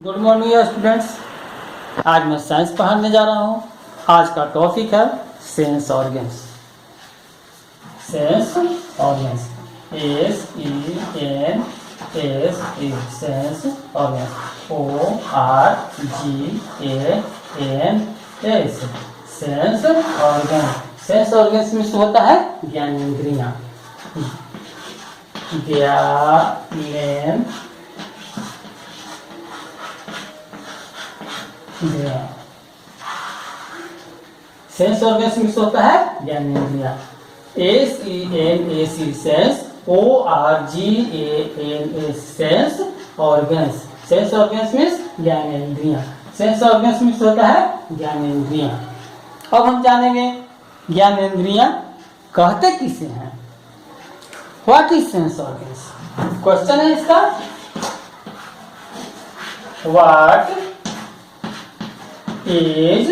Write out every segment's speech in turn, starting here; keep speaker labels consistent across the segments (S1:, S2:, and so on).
S1: Good morning students. आज मैं science पढ़ाने जा रहा हूँ। आज का टॉपिक है sense organs. Sense organs, S-E-N-S-E, sense organs, O-R-G-A-N-S, sense organ. Sense organs में होता है ज्ञानेंद्रियाँ। ज्ञानेंद्रियाँ, सेंस ऑर्गन्स मिक्स होता है ज्ञानेंद्रियाँ। S-E-N-S-E, sense, O-R-G-A-N-S, sense organs. Sense organs means ज्ञानेंद्रियाँ। सेंस ऑर्गन्स मिक्स होता है ज्ञानेंद्रियाँ। अब हम जानेंगे ज्ञानेंद्रियाँ कहते किसे हैं। What is sense organs? Question है इसका, what is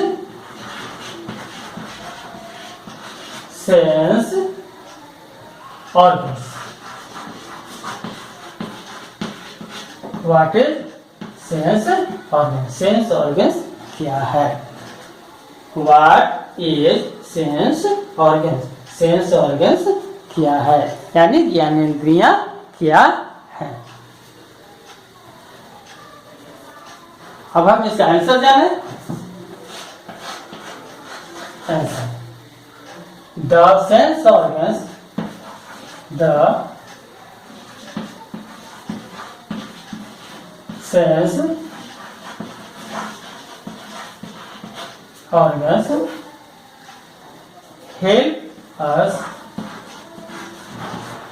S1: sense organs? What is sense organs? Sense organs क्या है? What is sense organs? Sense organs क्या है, यानी ज्ञानेंद्रियाँ क्या है। अब हम इसका आंसर जाने। Answer. The sense organs, the sense organs help us to know about things around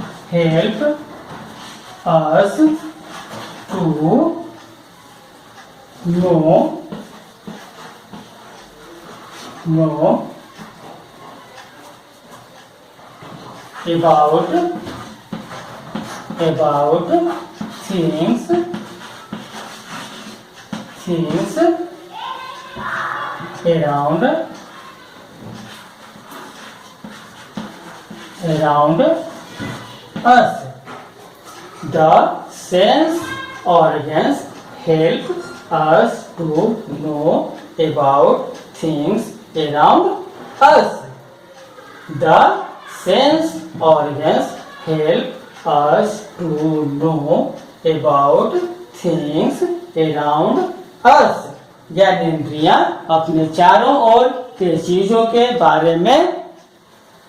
S1: us. The sense organs help us to know about things around us. The sense organs help us to know about things around us. ज्ञानेंद्रियाँ अपने चारों ओर के चीजों के बारे में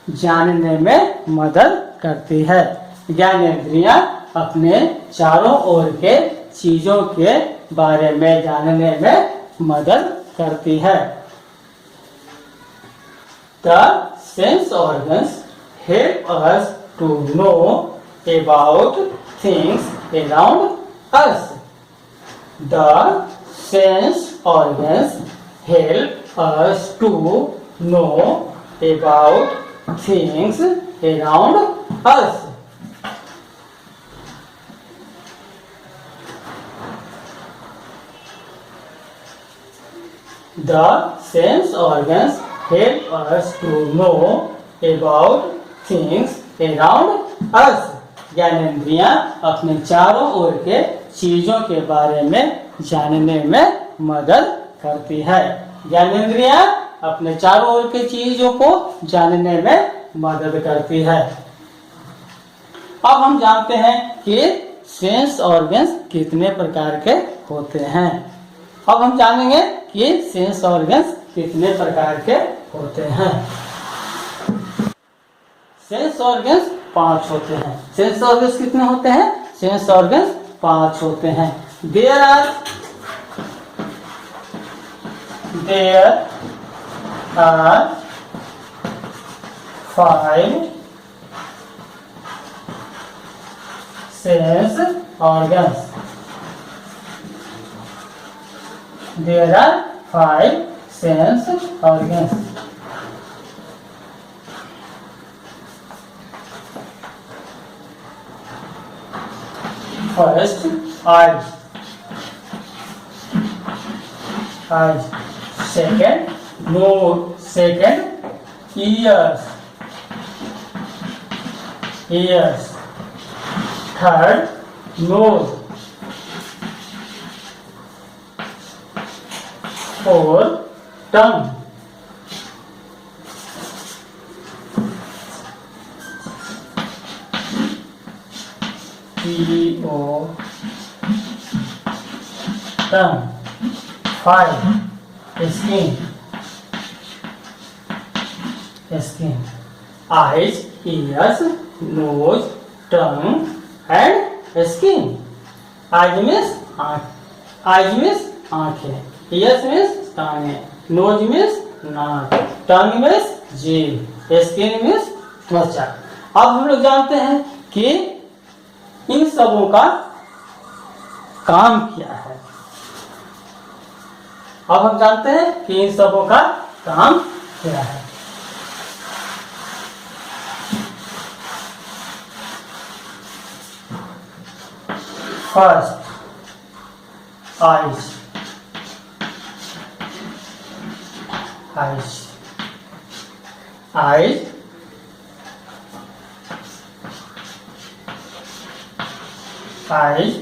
S1: जानने में मदद करती है। ज्ञानेंद्रियाँ अपने चारों ओर के चीजों के बारे में जानने में मदद करती है। The sense organs help us to know about things around us. The sense organs help us to know about things around us. The sense organs help us to know about things around us. ज्ञानेंद्रियाँ अपने चारों ओर के चीजों के बारे में जानने में मदद करती है। ज्ञानेंद्रियाँ अपने चारों ओर के चीजों को जानने में मदद करती है। अब हम जानते हैं कि सेंस ऑर्गन्स कितने प्रकार के होते हैं। अब हम जानेंगे कि सेंस ऑर्गन्स कितने प्रकार के होते हैं। सेंस ऑर्गन्स 5 होते हैं। सेंस ऑर्गन्स कितने होते हैं? सेंस ऑर्गन्स 5 होते हैं। There are 5 sense organs. There are 5 sense organs. First, eyes. Second, nose. Second, ears. Third, nose. for tongue. T-O, tongue. 5, skin. Skin. Eyes, ears, nose, tongue and skin. Eyes means आंखें, ears means काने, nose means नाक, tongue means जीभ, skin means त्वचा। अब हम लोग जानते हैं कि इन सबों का काम क्या है। अब हम जानते हैं कि इन सबों का काम क्या है। First, eyes. Eyes. Eyes. Eyes.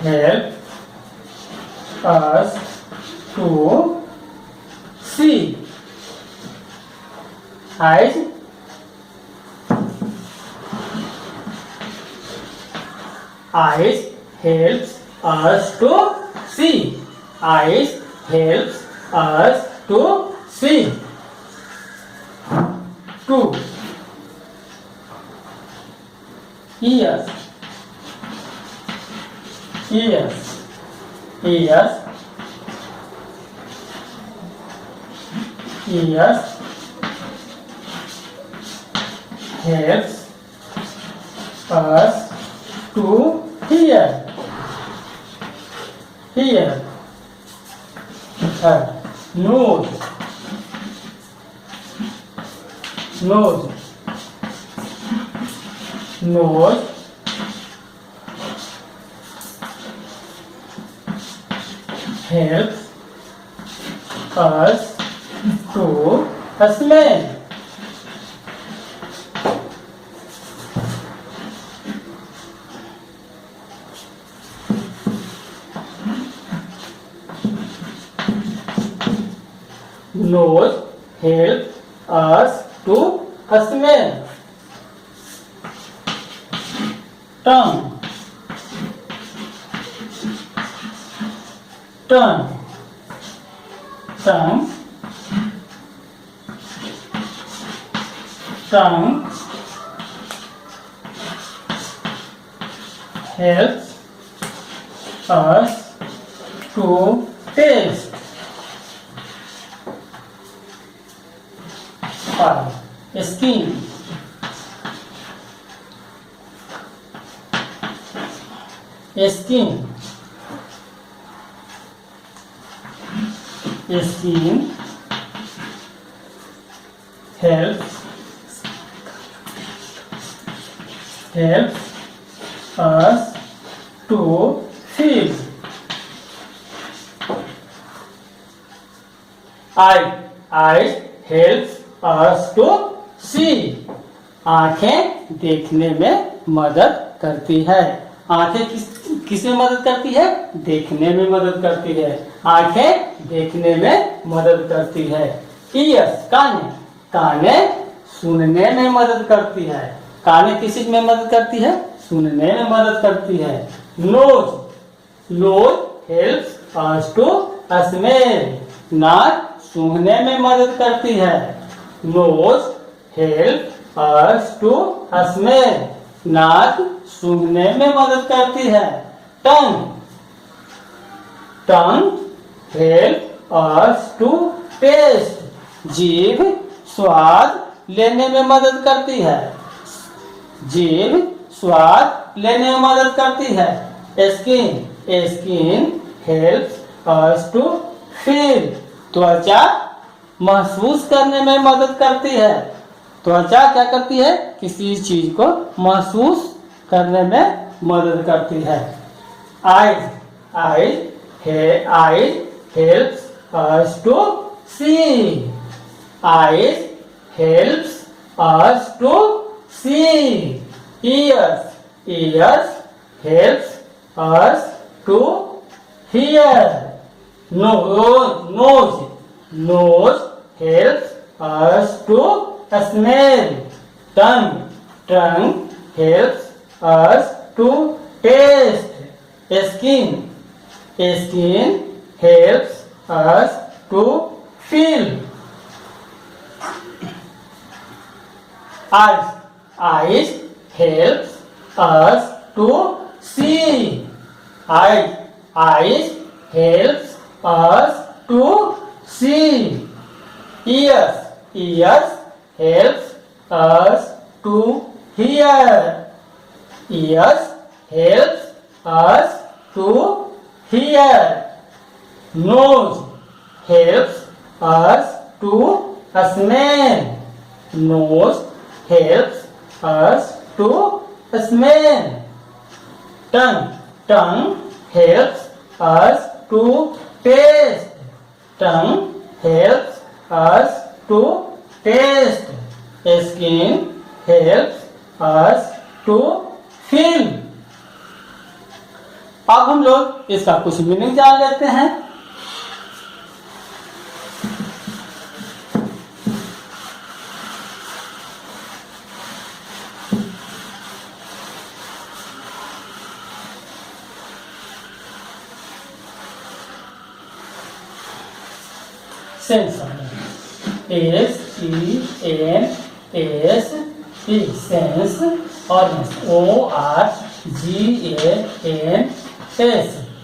S1: Help us to see. Eyes. Eyes helps us to see. Eyes helps us to see. 2. Ears. Ears. Ears. Ears helps us to hear. Hear. Third, nose. Nose. Nose helps us to smell. Nose helps us to smell. Tongue. Tongue. Tongue. Tongue helps us to taste. 5. Skin. Skin. Skin helps us to feel. Eyes helps us to see. आंखें देखने में मदद करती है। आंखें किस में मदद करती है? देखने में मदद करती है। आंखें देखने में मदद करती है। ईयर्स, काने सुनने में मदद करती है। काने किस चीज में मदद करती है? सुनने में मदद करती है। Nose helps us to smell. नाक सूंघने में मदद करती है। Nose help us to smell. नाक सूंघने में मदद करती है। Tongue help us to taste. जीभ स्वाद लेने में मदद करती है। जीभ स्वाद लेने में मदद करती है। Skin helps us to feel. त्वचा महसूस करने में मदद करती है। त्वचा क्या करती है? किसी चीज को महसूस करने में मदद करती है। Eyes helps us to see. Eyes helps us to see. Ears helps us to hear. Nose helps us to smell. Tongue helps us to taste. Skin helps us to feel. Eyes helps us to see. Eyes helps us to see. Ears helps us to hear. Ears helps us to hear. Nose helps us to smell. Nose helps us to smell. Tongue helps us to taste. Tongue helps us to taste. Skin helps us to feel. अब हम लोग इसका कुछ meaning जान लेते हैं. Sense organs. S-E-N-S-E. Sense organs. O-R-G-A-N-S.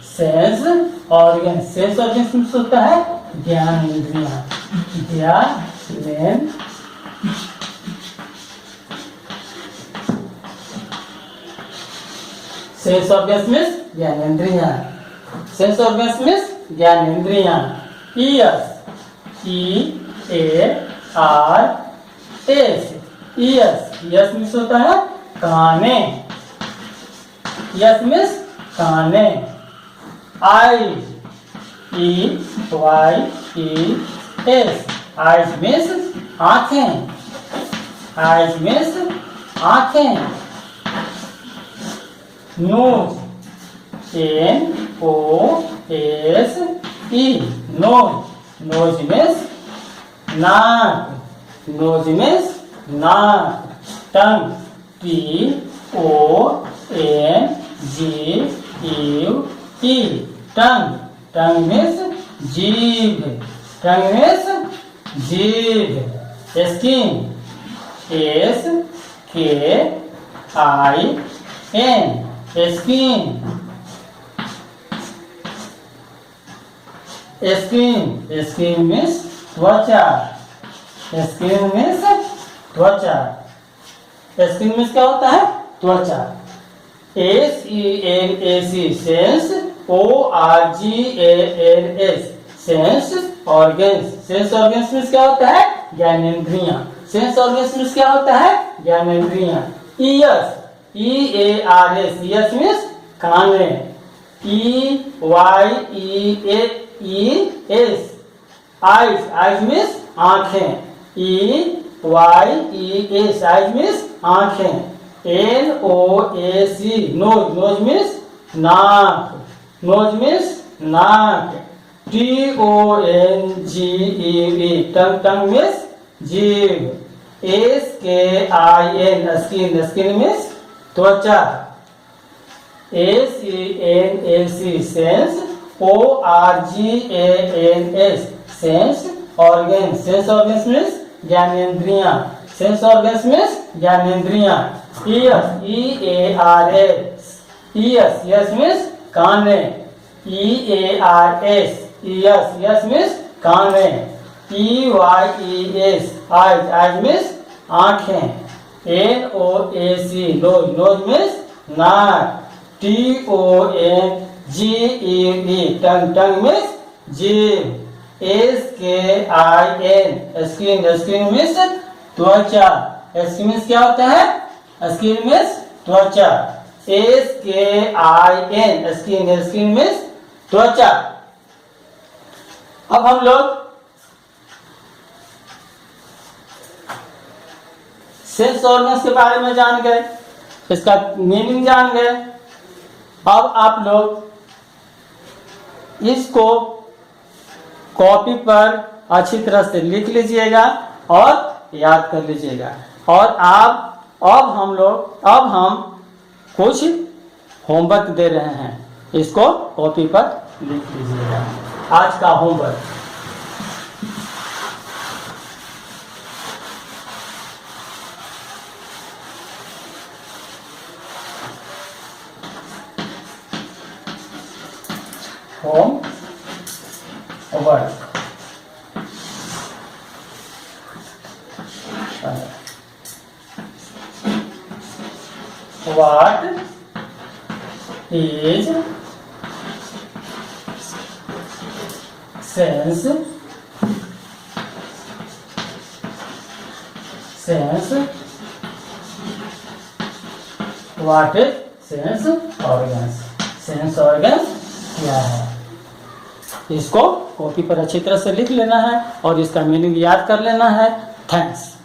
S1: Sense organs. Sense organs में होता है ज्ञानेंद्रियां. Sense organs means ज्ञानेंद्रियां. Sense organs means ज्ञानेंद्रियां. Ears. E-A-R-S. Ears. Ears means होता है काने. Ears means काने. Eyes. E-Y-E-S. Eyes means आँखें. Eyes means आँखें. Nose. N-O-S-E. Nose. Nose means नाक. Nose means नाक. Tongue. T-O-N-G-U-E. Tongue. Tongue means जीभ. Tongue means जीभ. Skin. S-K-I-N. Skin. Skin means त्वचा. Skin means त्वचा. Skin means क्या होता है? त्वचा. S-E-N-S-E. Sense. O-R-G-A-N-S. Sense organs. Sense organs means क्या होता है? ज्ञानेंद्रियां. Sense organs means क्या होता है? ज्ञानेंद्रियां. Ears. E-A-R-S. Ears means काने. E-Y-E-A-E-S. Eyes. Eyes means आँखें. E-Y-E-S. Eyes means आँखें. N-O-A-C. Nose. Nose means नाक. Nose means नाक. T-O-N-G-E-E. Tongue means जीभ. S-K-I-N. Skin. Skin means त्वचा. S-E-N-S-E. Sense. O-R-G-A-N-S. Sense organs. Sense organs means ज्ञानेंद्रियां. Sense organs means ज्ञानेंद्रियां. Ears. E-A-R-S. Ears. Ears means काने. E-A-R-S. Ears. Ears means काने. E-Y-E-S. Eyes. Eyes means आँखें. N-O-A-C. Nose. Nose means नाक. T-O-N-G-E-E. Tongue means जीभ. S-K-I-N. Skin. Skin means त्वचा. Skin means क्या होता है? Skin means त्वचा. S-K-I-N. Skin means त्वचा. अब हम लोग सेंस ऑर्गन्स के बारे में जान गए, इसका मीनिंग जान गए. अब आप लोग इसको कॉपी पर अच्छी तरह से लिख लीजिएगा और याद कर लीजिएगा। और अब हम कुछ होमवर्क दे रहे हैं, इसको कॉपी पर लिख लीजिएगा। आज का homework, homework What is sense what is sense organs? Sense organs क्या है, इसको कॉपी पर अच्छी तरह से लिख लेना है और इसका मीनिंग याद कर लेना है। थैंक्स।